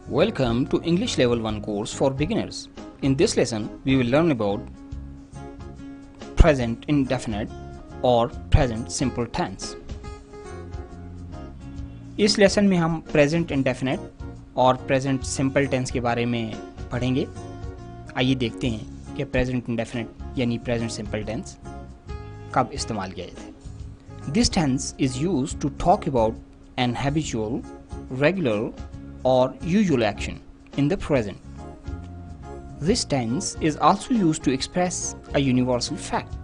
Welcome to English Level 1 course for beginners. In this lesson, we will learn about present indefinite और present simple tense. इस lesson में हम present indefinite और present simple tense के बारे में पढ़ेंगे. आइए देखते हैं कि present indefinite यानी present simple tense कब इस्तेमाल किया जाता है. This tense is used to talk about an habitual, regular or usual action in the present. This tense is also used to express a universal fact.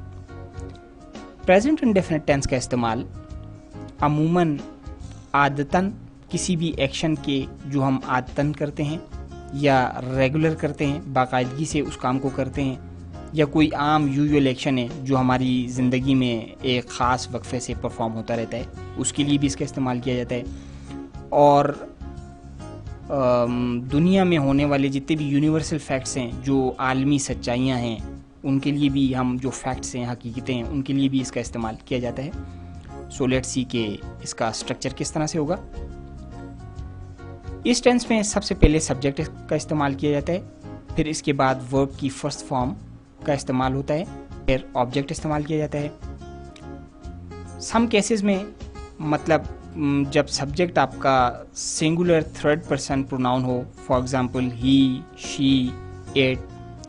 Present indefinite tense का इस्तेमाल अमूमन आदतन किसी भी एक्शन के जो हम आदतन करते हैं या रेगुलर करते हैं, बाकायदगी से उस काम को करते हैं, या कोई आम यूजुअल एक्शन है जो हमारी ज़िंदगी में एक ख़ास वक्फे से परफॉर्म होता रहता है, उसके लिए भी इसका इस्तेमाल किया जाता है. और दुनिया में होने वाले जितने भी यूनिवर्सल फैक्ट्स हैं, जो आलमी सच्चाइयाँ हैं, उनके लिए भी हम जो फैक्ट्स हैं, हकीकतें हैं, उनके लिए भी इसका इस्तेमाल किया जाता है. सो लेट्स सी कि इसका स्ट्रक्चर किस तरह से होगा. इस टेंस में सबसे पहले सब्जेक्ट का इस्तेमाल किया जाता है, फिर इसके बाद वर्ब की फर्स्ट फॉर्म का इस्तेमाल होता है, फिर ऑब्जेक्ट इस्तेमाल किया जाता है. सम केसेस में मतलब जब सब्जेक्ट आपका सिंगुलर थर्ड पर्सन प्रोनाउन हो, for example he, she, it,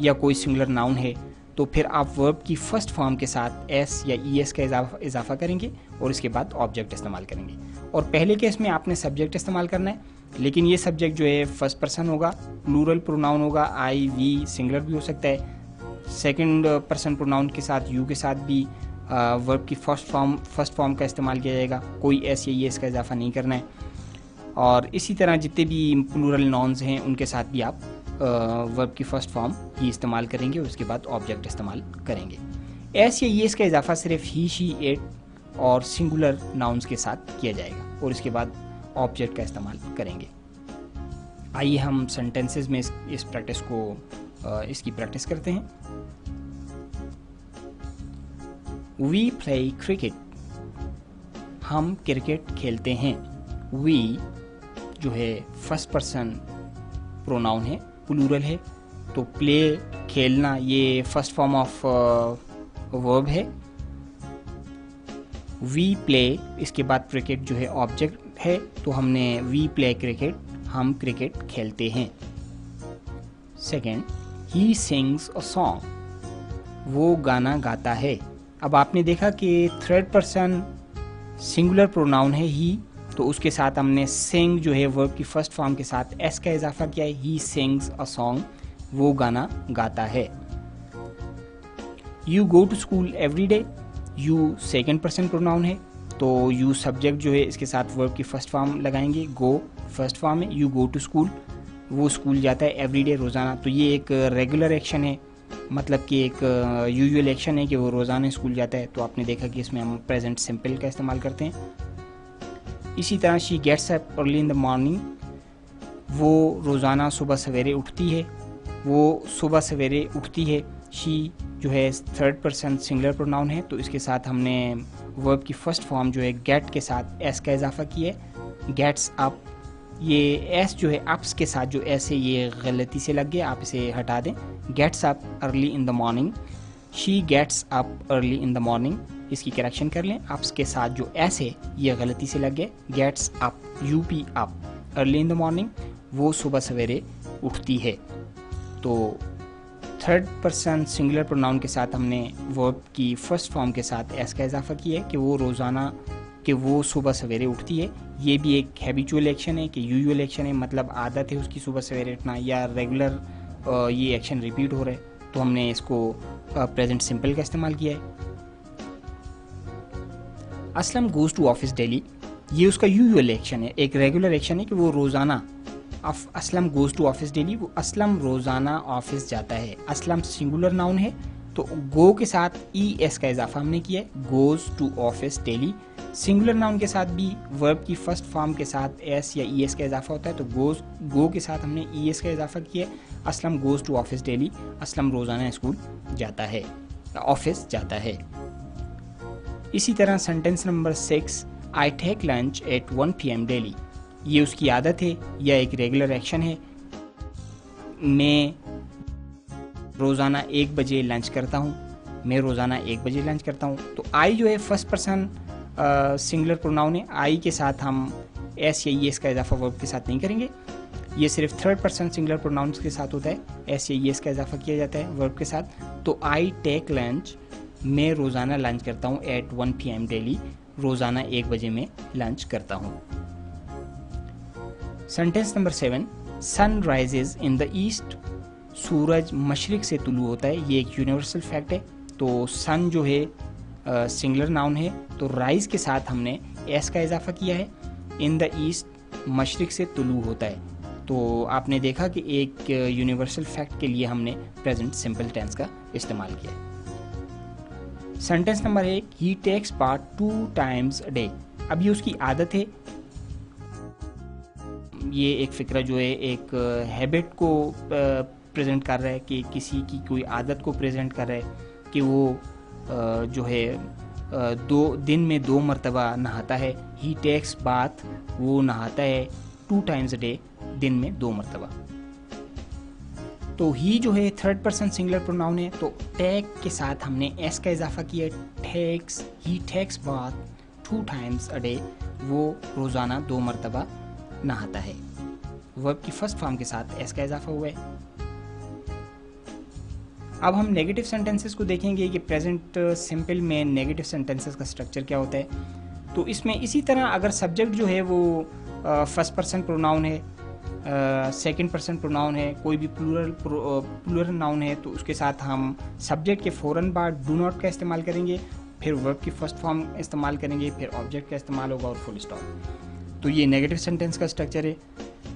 या कोई सिंगुलर नाउन है, तो फिर आप वर्ब की फर्स्ट फॉर्म के साथ एस या ई एस का इजाफा करेंगे और इसके बाद ऑब्जेक्ट इस्तेमाल करेंगे. और पहले केस में आपने सब्जेक्ट इस्तेमाल करना है, लेकिन ये सब्जेक्ट जो है फर्स्ट पर्सन होगा, प्लूरल प्रोनाउन होगा, आई, वी, सिंगुलर भी हो सकता है. सेकंड पर्सन प्रोनाउन के साथ यू के साथ भी वर्ब की फर्स्ट फॉर्म का इस्तेमाल किया जाएगा. कोई एस या ई एस का इजाफा नहीं करना है. और इसी तरह जितने भी प्लूरल नाउन्स हैं उनके साथ भी आप वर्ब की फर्स्ट फॉर्म ही इस्तेमाल करेंगे और उसके बाद ऑब्जेक्ट इस्तेमाल करेंगे. एस या ई एस का इजाफा सिर्फ ही, शी, इट और सिंगुलर नाउन्स के साथ किया जाएगा और इसके बाद ऑब्जेक्ट का इस्तेमाल करेंगे. आइए हम सेंटेंसेस में इस प्रैक्टिस को इसकी प्रैक्टिस करते हैं. We play cricket. हम क्रिकेट खेलते हैं. We जो है फर्स्ट पर्सन प्रोनाउन है, प्लूरल है, तो प्ले खेलना ये फर्स्ट फॉर्म ऑफ वर्ब है. We play इसके बाद क्रिकेट जो है ऑब्जेक्ट है, तो हमने we play cricket, हम क्रिकेट खेलते हैं. Second, he sings a song. वो गाना गाता है. अब आपने देखा कि थर्ड पर्सन सिंगुलर प्रोनाउन है ही, तो उसके साथ हमने सिंग जो है वर्ब की फर्स्ट फॉर्म के साथ एस का इजाफा किया है. ही सिंग्स अ सॉन्ग, वो गाना गाता है. You go to school every day. You second person pronoun है, तो यू सब्जेक्ट जो है इसके साथ वर्ब की फर्स्ट फॉर्म लगाएंगे. गो फर्स्ट फॉर्म है, यू गो टू स्कूल, वो स्कूल जाता है एवरी डे, रोज़ाना. तो ये एक रेगुलर एक्शन है, मतलब कि एक यूजुअल एक्शन है कि वो रोज़ाना स्कूल जाता है. तो आपने देखा कि इसमें हम प्रेजेंट सिंपल का इस्तेमाल करते हैं. इसी तरह she gets up early in the morning. वो रोज़ाना सुबह सवेरे उठती है. वो सुबह सवेरे उठती है. शी जो है थर्ड पर्सन सिंगुलर प्रोनाउन है, तो इसके साथ हमने वर्ब की फर्स्ट फॉर्म जो है गेट के साथ एस का इजाफा किया है. गेट्स अप, ये एस जो है अप्स के साथ जो एस है ये गलती से लग गया, आप इसे हटा दें. Gets up early in the morning. She gets up early in the morning, इसकी करेक्शन कर लें. अप्स के साथ जो एस है ये गलती से लग गया. Gets up, UP up, early in the morning, वो सुबह सवेरे उठती है. तो थर्ड पर्सन सिंगुलर प्रोनाउन के साथ हमने वर्ब की फर्स्ट फॉर्म के साथ एस का इजाफा किया है कि वो रोज़ाना कि वो सुबह सवेरे उठती है. ये भी एक हैबिचुअल एक्शन है कि यूजुअल एक्शन है, मतलब आदत है उसकी सुबह सवेरे उठना, या रेगुलर ये एक्शन रिपीट हो रहा है, तो हमने इसको प्रेजेंट सिंपल का इस्तेमाल किया है. Aslam goes to office daily, ये उसका यूजुअल एक्शन है, एक रेगुलर एक्शन है कि वो रोज़ाना. Aslam goes to office daily, वो असलम रोज़ाना ऑफिस जाता है. असलम सिंगुलर नाउन है, तो गो के साथ ई एस का इजाफा हमने किया है, goes to office daily. Singular noun के साथ भी वर्ब की फर्स्ट फॉर्म के साथ एस या ई एस का इजाफा होता है, तो गो के साथ हमने ई एस का इजाफा किया है. Aslam goes to office daily, Aslam रोज़ाना स्कूल जाता है. ऑफिस जाता है। इसी तरह sentence number 6, I take lunch at 1 PM daily. ये उसकी आदत है या एक रेगुलर एक्शन है। मैं रोज़ाना 1 बजे लंच करता हूँ। मैं रोज़ाना 1 बजे लंच करता हूँ। तो आई जो है फर्स्ट पर्सन सिंगुलर प्रोनाउन है। आई के साथ हम एस या ईएस का इजाफा वर्ब के साथ नहीं करेंगे। ये सिर्फ थर्ड पर्सन सिंगुलर प्रोनाउंस के साथ होता है। एस या ईएस का इजाफा किया जाता है वर्ब के साथ। तो आई टेक लंच, मैं रोज़ाना लंच करता हूँ एट 1 PM डेली, रोज़ाना 1 बजे में लंच करता हूँ। Sentence number 7, sun rises in the east. सूरज मशरिक से तुलू होता है। ये एक यूनिवर्सल फैक्ट है। तो सन जो है सिंगुलर नाउन है, तो राइज के साथ हमने एस का इजाफा किया है। इन द ईस्ट मशरिक से तुलू होता है। तो आपने देखा कि एक यूनिवर्सल फैक्ट के लिए हमने प्रेजेंट सिंपल टेंस का इस्तेमाल किया है। Sentence number 1, he takes bath 2 times a day। अब ये उसकी आदत है। ये एक फ़िक्रा जो है एक हैबिट को प्रेजेंट कर रहा है कि किसी की कोई आदत को प्रेजेंट कर रहा है कि वो जो है 2 दिन में 2 मरतबा नहाता है। ही टेक्स बाथ, वो नहाता है 2 times a day, दिन में 2 मरतबा। तो ही जो है थर्ड पर्सन सिंगुलर प्रोनाउन है। तो टेक के साथ हमने एस का इजाफा किया। Takes, he takes bath 2 times a day, वो रोज़ाना 2 मरतबा नहाता है। वर्ब की फर्स्ट फॉर्म के साथ एस का इजाफा हुआ है। अब हम नेगेटिव सेंटेंसेस को देखेंगे कि प्रेजेंट सिंपल में नेगेटिव सेंटेंसेस का स्ट्रक्चर क्या होता है। तो इसमें इसी तरह अगर सब्जेक्ट जो है वो फर्स्ट पर्सन प्रोनाउन है, सेकंड पर्सन प्रोनाउन है, कोई भी प्लूरल नाउन है, तो उसके साथ हम सब्जेक्ट के फ़ौरन बाद डू नॉट का इस्तेमाल करेंगे, फिर वर्ब की फर्स्ट फॉर्म इस्तेमाल करेंगे, फिर ऑब्जेक्ट का इस्तेमाल होगा और फुल स्टॉप। तो ये नेगेटिव सेंटेंस का स्ट्रक्चर है।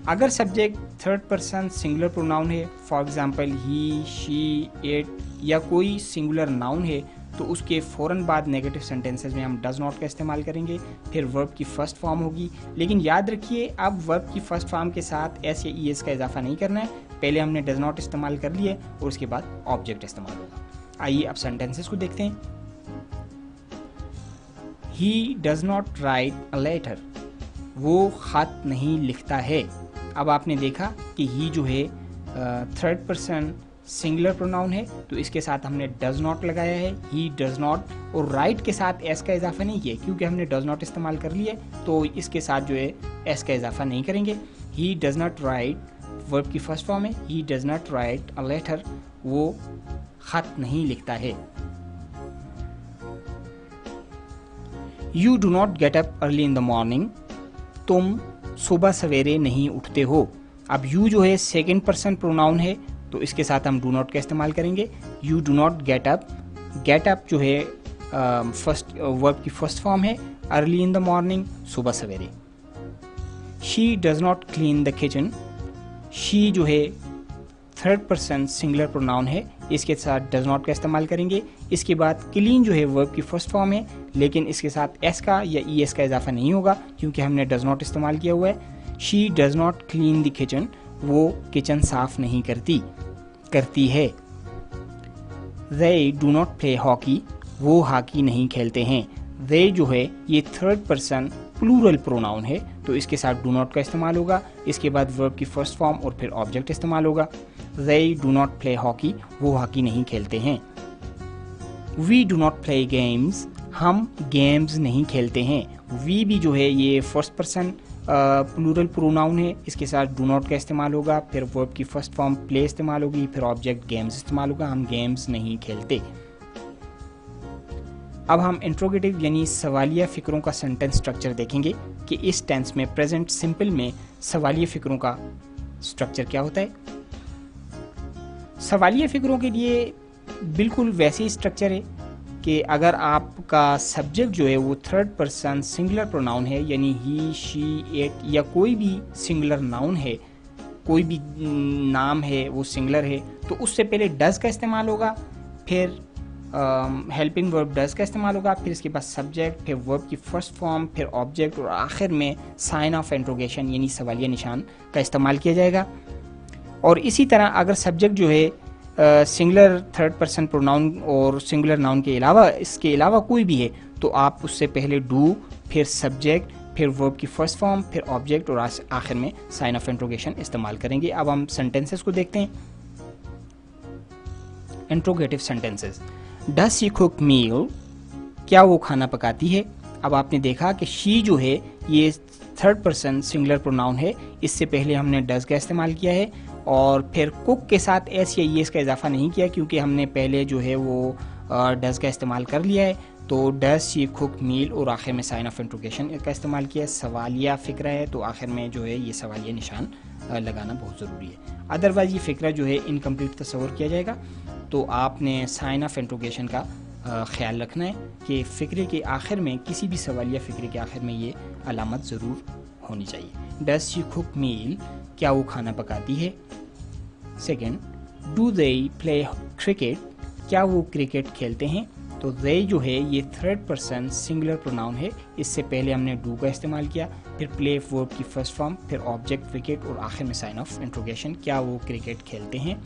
अगर subject third person singular pronoun है, for example he, she, it या कोई सिंगुलर नाउन है, तो उसके फ़ौरन बाद नेगेटिव सेंटेंसेस में हम डज नॉट का इस्तेमाल करेंगे, फिर वर्ब की फर्स्ट फॉर्म होगी। लेकिन याद रखिए, अब वर्ब की फर्स्ट फॉर्म के साथ एस या ई एस का इजाफा नहीं करना है। पहले हमने डज नॉट इस्तेमाल कर लिए और उसके बाद ऑब्जेक्ट इस्तेमाल होगा। आइए अब सेंटेंसेस को देखते हैं। He does not write a letter, वो ख़त नहीं लिखता है। अब आपने देखा कि ही जो है थर्ड पर्सन सिंगुलर प्रोनाउन है, तो इसके साथ हमने डज नॉट लगाया है। ही डज नॉट, और राइट के साथ एस का इजाफा नहीं किया क्योंकि हमने डज नॉट इस्तेमाल कर लिया, तो इसके साथ जो है एस का इजाफा नहीं करेंगे। He does not write, verb की फर्स्ट फॉर्म है। He does not write a letter, वो खत नहीं लिखता है। You do not get up early in the morning, तुम सुबह सवेरे नहीं उठते हो। अब यू जो है सेकंड पर्सन प्रोनाउन है, तो इसके साथ हम डू नॉट का इस्तेमाल करेंगे। You do not get up, get up जो है फर्स्ट वर्ब की फर्स्ट फॉर्म है। अर्ली इन द मॉर्निंग, सुबह सवेरे। She does not clean the kitchen, she जो है थर्ड पर्सन सिंगुलर प्रोनाउन है, इसके साथ डज नॉट का इस्तेमाल करेंगे। इसके बाद क्लीन जो है वर्ब की फर्स्ट फॉर्म है, लेकिन इसके साथ एस का या ई एस का इजाफा नहीं होगा क्योंकि हमने डज नॉट इस्तेमाल किया हुआ है। She does not clean the kitchen, वो किचन साफ नहीं करती है। They do not play hockey, वो हॉकी नहीं खेलते हैं। They जो है ये थर्ड पर्सन प्लूरल प्रोनाउन है, तो इसके साथ डू नॉट का इस्तेमाल होगा। इसके बाद वर्ब की फर्स्ट फॉर्म और फिर ऑब्जेक्ट इस्तेमाल होगा। They do not play hockey, वो हॉकी नहीं खेलते हैं। We do not play games, हम गेम्स नहीं खेलते हैं। We भी जो है ये फर्स्ट पर्सन प्लूरल प्रोनाउन है, इसके साथ डू नॉट का इस्तेमाल होगा, फिर वर्ब की फर्स्ट फॉर्म प्ले इस्तेमाल होगी, फिर ऑब्जेक्ट गेम्स इस्तेमाल होगा। हम गेम्स नहीं खेलते। अब हम इंट्रोगेटिव यानी सवालिया फ़िक्रों का सेंटेंस स्ट्रक्चर देखेंगे कि इस टेंस में प्रेजेंट सिंपल में सवालिया फ़िक्रों का स्ट्रक्चर क्या होता है। सवालिया फ़िक्रों के लिए बिल्कुल वैसे ही स्ट्रक्चर है कि अगर आपका सब्जेक्ट जो है वो थर्ड पर्सन सिंगुलर प्रोनाउन है, यानी ही, शी, इट या कोई भी सिंगुलर नाउन है, कोई भी नाम है वो सिंगुलर है, तो उससे पहले डज का इस्तेमाल होगा, फिर हेल्पिंग वर्ब डज का इस्तेमाल होगा, फिर इसके बाद सब्जेक्ट, फिर वर्ब की फर्स्ट फॉर्म, फिर ऑब्जेक्ट और आखिर में साइन ऑफ इंट्रोगेशन यानी सवालिया निशान का इस्तेमाल किया जाएगा। और इसी तरह अगर सब्जेक्ट जो है सिंगुलर थर्ड पर्सन प्रोनाउन और सिंगुलर नाउन के अलावा इसके अलावा कोई भी है तो आप उससे पहले डू, फिर सब्जेक्ट, फिर वर्ब की फर्स्ट फॉर्म, फिर ऑब्जेक्ट और आखिर में साइन ऑफ इंट्रोगेशन इस्तेमाल करेंगे। अब हम सेंटेंसेस को देखते हैं। Interrogative sentences. Does she cook meal, क्या वो खाना पकाती है। अब आपने देखा कि शी जो है ये थर्ड पर्सन सिंगुलर प्रोनाउन है, इससे पहले हमने डज का इस्तेमाल किया है और फिर कुक के साथ एस या येस का इजाफा नहीं किया क्योंकि हमने पहले जो है वो डज का इस्तेमाल कर लिया है। तो डज शी कुक मील और आखिर में साइन ऑफ इंट्रोगेशन का इस्तेमाल किया। सवालिया फ़िक्रा है तो आखिर में जो है ये सवालिया निशान लगाना बहुत ज़रूरी है, अदरवाइज़ ये फ़िक्रा जो है इनकम्प्लीट तस्वर किया जाएगा। तो आपने साइन ऑफ इंट्रोगेशन का ख्याल रखना है कि फ़िक्रे के आखिर में, किसी भी सवालिया फ़िक्रे के आखिर में ये अलामत ज़रूर होनी चाहिए। डज शी कुक मील, क्या वो खाना पकाती है। Second, do they play cricket, क्या वो क्रिकेट खेलते हैं। तो दे जो है ये थर्ड पर्सन सिंगुलर प्रोनाउन है, इससे पहले हमने डू का इस्तेमाल किया, फिर प्ले वर्ब की फर्स्ट फॉर्म, फिर ऑब्जेक्ट क्रिकेट और आखिर में साइन ऑफ इंट्रोगेशन, क्या वो क्रिकेट खेलते हैं।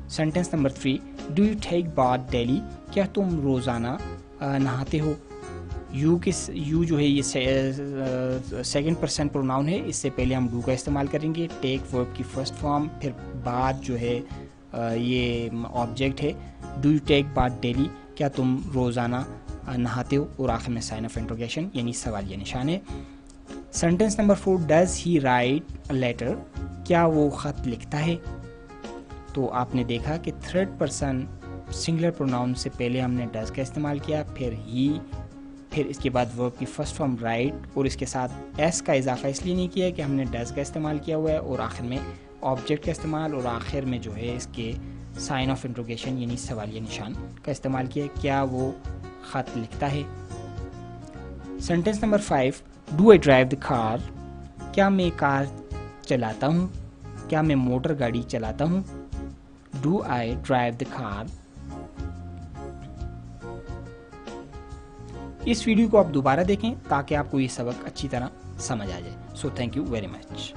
Sentence number 3, do you take bath daily, क्या तुम रोज़ाना नहाते हो। यू जो है ये सेकंड पर्सन प्रोनाउन है, इससे पहले हम डू का इस्तेमाल करेंगे। टेक वर्ब की फर्स्ट फॉर्म, फिर बाथ जो है ये ऑब्जेक्ट है। Do you take bath daily, क्या तुम रोज़ाना नहाते हो और आखिर में साइन ऑफ इंट्रोगेशन यानी सवालिया निशान है। Sentence number 4, does he write a letter, क्या वो ख़त लिखता है। तो आपने देखा कि थर्ड पर्सन सिंगुलर प्रोनाउन से पहले हमने डज का इस्तेमाल किया, फिर ही, फिर इसके बाद वर्ब की फर्स्ट फॉर्म राइट और इसके साथ एस का इजाफा इसलिए नहीं किया कि हमने डज का इस्तेमाल किया हुआ है और आखिर में ऑब्जेक्ट का इस्तेमाल और आखिर में जो है इसके साइन ऑफ इंट्रोगेशन यानी सवालिया निशान का इस्तेमाल किया, क्या वो ख़त लिखता है। Sentence number 5, do I drive the car, क्या मैं कार चलाता हूँ, क्या मैं मोटर गाड़ी चलाता हूँ। Do I drive the car. इस वीडियो को आप दोबारा देखें ताकि आपको ये सबक अच्छी तरह समझ आ जाए। So thank you very much.